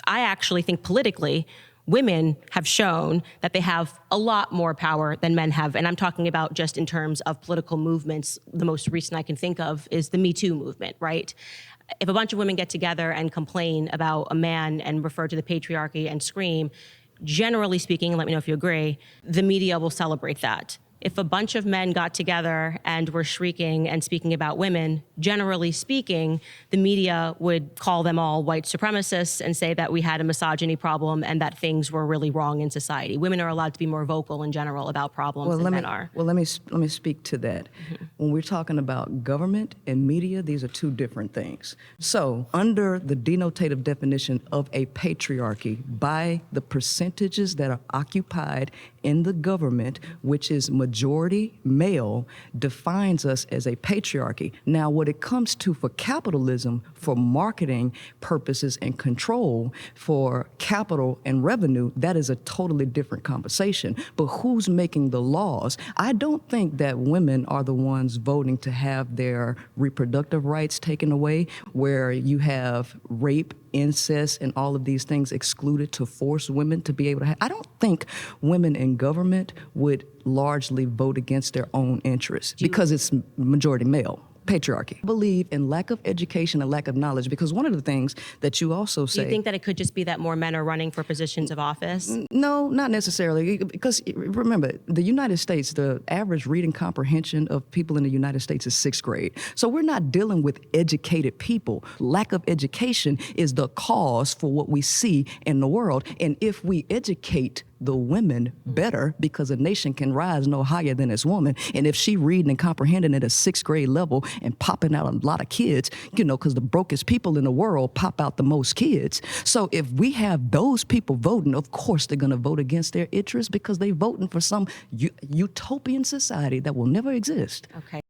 I actually think politically, women have shown that they have a lot more power than men have. And I'm talking about just in terms of political movements. The most recent I can think of is the Me Too movement, right? If a bunch of women get together and complain about a man and refer to the patriarchy and scream, generally speaking, and let me know if you agree, the media will celebrate that. If a bunch of men got together and were shrieking and speaking about women, generally speaking, the media would call them all white supremacists and say that we had a misogyny problem and that things were really wrong in society. Women are allowed to be more vocal in general about problems than men are. Well, let me speak to that. Mm-hmm. When we're talking about government and media, these are two different things. So under the denotative definition of a patriarchy, by the percentages that are occupied in the government, which is majority male, defines us as a patriarchy. Now, when it comes to for capitalism, for marketing purposes and control, for capital and revenue, that is a totally different conversation. But who's making the laws? I don't think that women are the ones voting to have their reproductive rights taken away, where you have rape, incest, and all of these things excluded to force women to be able to have. I don't think women in government would largely vote against their own interests because it's majority male. Patriarchy. I believe in lack of education and lack of knowledge, because one of the things that you also say... Do you think that it could just be that more men are running for positions of office? No, not necessarily, because remember, the United States, the average reading comprehension of people in the United States is 6th grade. So we're not dealing with educated people. Lack of education is the cause for what we see in the world. And if we educate the women better, because a nation can rise no higher than its woman. And if she reading and comprehending at a 6th grade level and popping out a lot of kids, you know, because the brokest people in the world pop out the most kids. So if we have those people voting, of course they're going to vote against their interests because they're voting for some utopian society that will never exist. Okay.